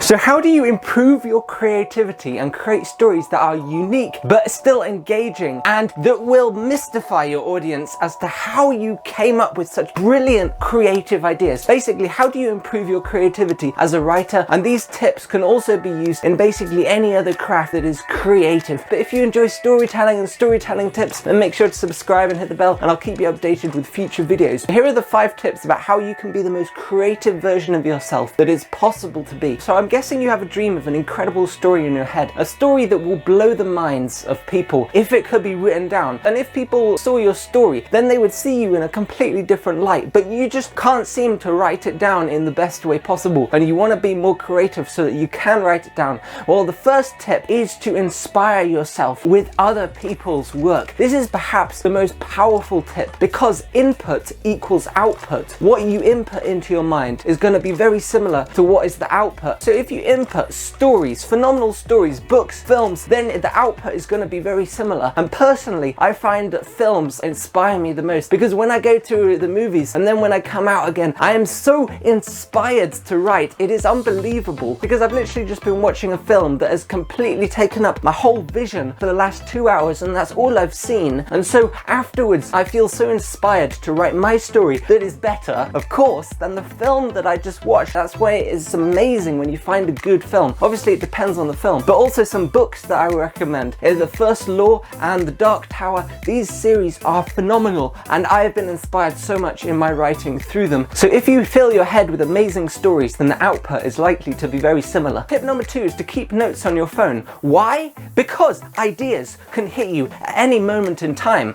So how do you improve your creativity and create stories that are unique but still engaging and that will mystify your audience as to how you came up with such brilliant creative ideas? Basically, how do you improve your creativity as a writer? And these tips can also be used in basically any other craft that is creative. But if you enjoy storytelling and storytelling tips, then make sure to subscribe and hit the bell, and I'll keep you updated with future videos. Here are the 5 tips about how you can be the most creative version of yourself that is possible to be. So I'm guessing you have a dream of an incredible story in your head, a story that will blow the minds of people if it could be written down. And if people saw your story, then they would see you in a completely different light, but you just can't seem to write it down in the best way possible, and you want to be more creative so that you can write it down. Well, the first tip is to inspire yourself with other people's work. This is perhaps the most powerful tip because input equals output. What you input into your mind is going to be very similar to what is the output. So if you input stories, phenomenal stories, books, films, then the output is going to be very similar. And personally, I find that films inspire me the most because when I go to the movies and then when I come out again, I am so inspired to write. It is unbelievable because I've literally just been watching a film that has completely taken up my whole vision for the last 2 hours, and that's all I've seen. And so afterwards, I feel so inspired to write my story that is better, of course, than the film that I just watched. That's why it is amazing when you find a good film. Obviously, it depends on the film, but also some books that I recommend is The First Law and The Dark Tower. These series are phenomenal, and I have been inspired so much in my writing through them. So if you fill your head with amazing stories, then the output is likely to be very similar. Tip number 2 is to keep notes on your phone. Why? Because ideas can hit you at any moment in time.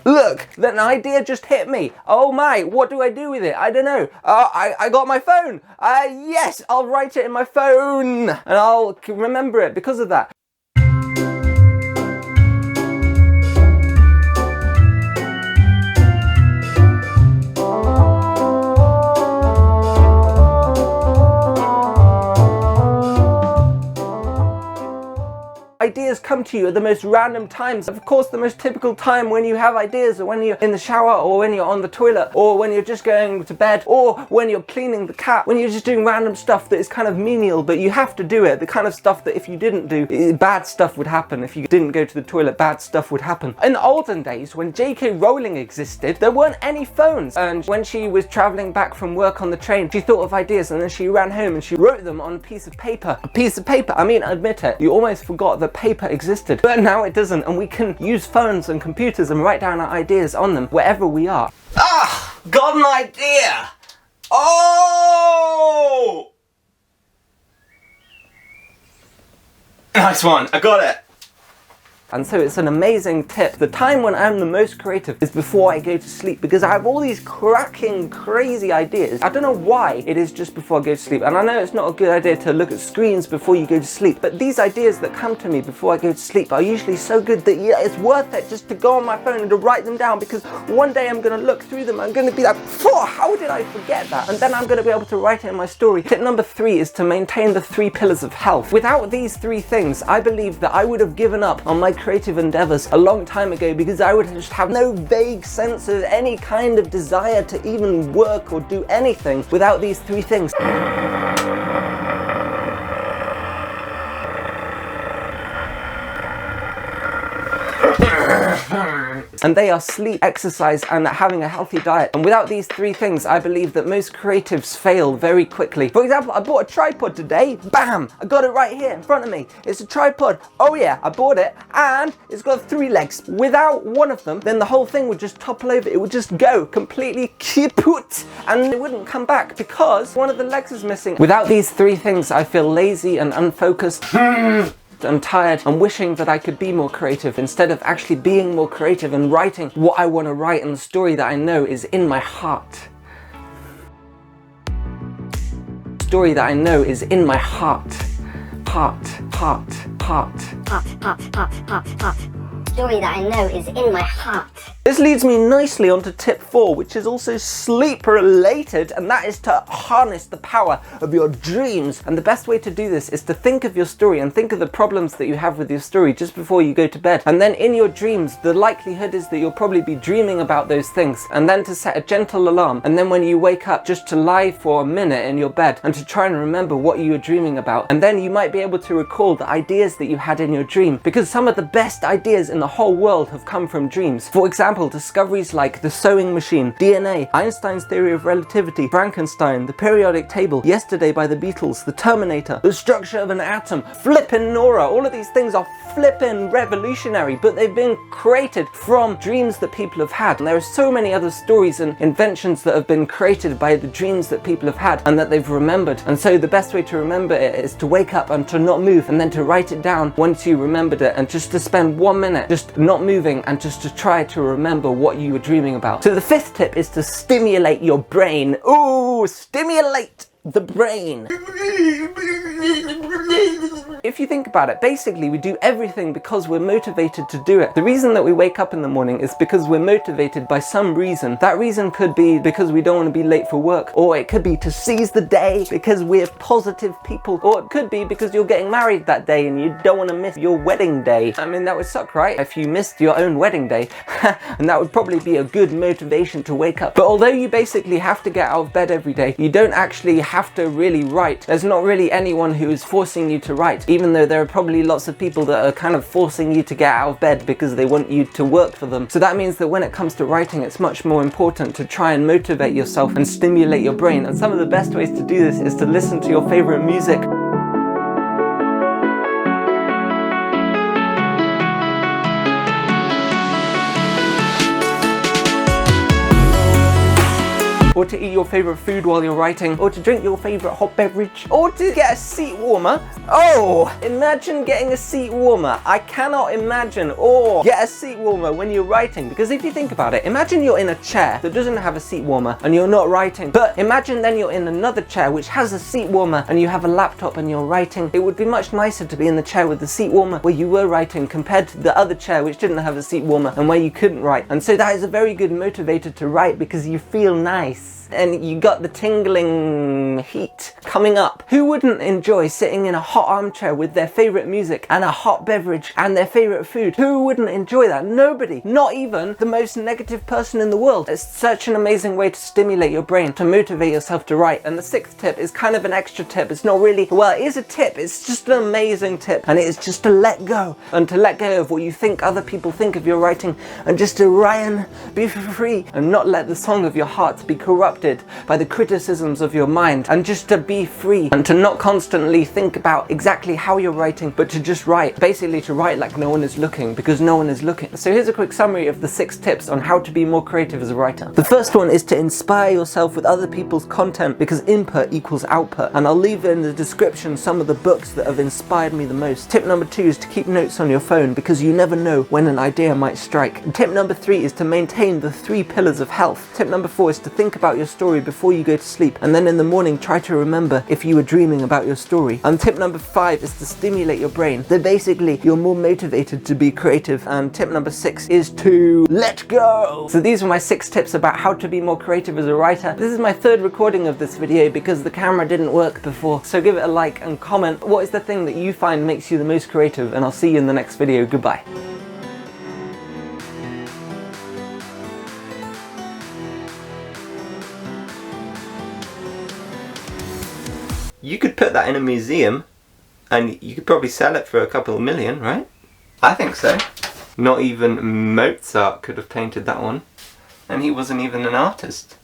Look, an idea just hit me. Oh my, what do I do with it? I don't know. I got my phone. Yes, I'll write it in my phone and I'll remember it because of that. Ideas come to you at the most random times. Of course, the most typical time when you have ideas are when you're in the shower, or when you're on the toilet, or when you're just going to bed, or when you're cleaning the cat, when you're just doing random stuff that is kind of menial, but you have to do it. The kind of stuff that if you didn't do, bad stuff would happen. If you didn't go to the toilet, bad stuff would happen. In the olden days, when J.K. Rowling existed, there weren't any phones. And when she was traveling back from work on the train, she thought of ideas and then she ran home and she wrote them on a piece of paper. A piece of paper. I mean, admit it, you almost forgot that paper existed, but now it doesn't, and we can use phones and computers and write down our ideas on them wherever we are. Got an idea! Oh! Nice one, I got it! And so it's an amazing tip. The time when I'm the most creative is before I go to sleep, because I have all these cracking, crazy ideas. I don't know why it is just before I go to sleep. And I know it's not a good idea to look at screens before you go to sleep, but these ideas that come to me before I go to sleep are usually so good that yeah, it's worth it just to go on my phone and to write them down, because one day I'm going to look through them, I'm going to be like, how did I forget that? And then I'm going to be able to write it in my story. Tip number 3 is to maintain the 3 pillars of health. Without these 3 things, I believe that I would have given up on my creative endeavors a long time ago, because I would just have no vague sense of any kind of desire to even work or do anything without these 3 things. And they are sleep, exercise, and having a healthy diet. And without these 3 things, I believe that most creatives fail very quickly. For example, I bought a tripod today. Bam! I got it right here in front of me. It's a tripod. Oh yeah, I bought it, and it's got 3 legs. Without one of them, then the whole thing would just topple over. It would just go completely kaput, and it wouldn't come back because one of the legs is missing. Without these 3 things, I feel lazy and unfocused. I'm tired. I'm wishing that I could be more creative instead of actually being more creative and writing what I want to write and the story that I know is in my heart. Story that I know is in my heart. Heart. story that I know is in my heart. This leads me nicely onto tip 4, which is also sleep related, and that is to harness the power of your dreams. And the best way to do this is to think of your story and think of the problems that you have with your story just before you go to bed. And then in your dreams, the likelihood is that you'll probably be dreaming about those things, and then to set a gentle alarm, and then when you wake up, just to lie for a minute in your bed and to try and remember what you were dreaming about. And then you might be able to recall the ideas that you had in your dream, because some of the best ideas in the whole world have come from dreams. For example, discoveries like the sewing machine, DNA, Einstein's theory of relativity, Frankenstein, the periodic table, Yesterday by the Beatles, the Terminator, the structure of an atom, flippin' Nora, all of these things are flippin' revolutionary, but they've been created from dreams that people have had. And there are so many other stories and inventions that have been created by the dreams that people have had and that they've remembered. And so the best way to remember it is to wake up and to not move, and then to write it down once you remembered it, and just to spend 1 minute just not moving and just to try to remember what you were dreaming about. So the 5th tip is to stimulate your brain. Ooh, stimulate the brain. If you think about it, basically we do everything because we're motivated to do it. The reason that we wake up in the morning is because we're motivated by some reason. That reason could be because we don't want to be late for work, or it could be to seize the day because we're positive people, or it could be because you're getting married that day and you don't want to miss your wedding day. I mean, that would suck, right? If you missed your own wedding day. And that would probably be a good motivation to wake up. But although you basically have to get out of bed every day, you don't actually have to really write. There's not really anyone who is forcing you to write, even though there are probably lots of people that are kind of forcing you to get out of bed because they want you to work for them. So that means that when it comes to writing, it's much more important to try and motivate yourself and stimulate your brain. And some of the best ways to do this is to listen to your favorite music. Or to eat your favorite food while you're writing, or to drink your favorite hot beverage, or to get a seat warmer. Oh, imagine getting a seat warmer. I cannot imagine. Or get a seat warmer when you're writing, because if you think about it, imagine you're in a chair that doesn't have a seat warmer and you're not writing. But imagine then you're in another chair which has a seat warmer and you have a laptop and you're writing. It would be much nicer to be in the chair with the seat warmer where you were writing compared to the other chair which didn't have a seat warmer and where you couldn't write. And so that is a very good motivator to write, because you feel nice and you got the tingling heat coming up. Who wouldn't enjoy sitting in a hot armchair with their favorite music and a hot beverage and their favorite food? Who wouldn't enjoy that? Nobody. Not even the most negative person in the world. It's such an amazing way to stimulate your brain, to motivate yourself to write. And the 6th tip is kind of an extra tip. It's not really, well, it is a tip. It's just an amazing tip, and it is just to let go, and to let go of what you think other people think of your writing, and just to write and be free, and not let the song of your heart be corrupted by the criticisms of your mind, and just to be free and to not constantly think about exactly how you're writing, but to just write. Basically to write like no one is looking, because no one is looking. So here's a quick summary of the 6 tips on how to be more creative as a writer. The first one is to inspire yourself with other people's content, because input equals output. And I'll leave in the description some of the books that have inspired me the most. Tip number 2 is to keep notes on your phone, because you never know when an idea might strike. And tip number 3 is to maintain the 3 pillars of health. Tip number 4 is to think about your story before you go to sleep, and then in the morning try to remember if you were dreaming about your story. And tip number 5 is to stimulate your brain, so basically you're more motivated to be creative. And tip number 6 is to let go. So these are my 6 tips about how to be more creative as a writer. This is my 3rd recording of this video because the camera didn't work before, so give it a like and comment what is the thing that you find makes you the most creative, and I'll see you in the next video. Goodbye. You could put that in a museum and you could probably sell it for a couple of million, right? I think so. Not even Mozart could have painted that one, and he wasn't even an artist.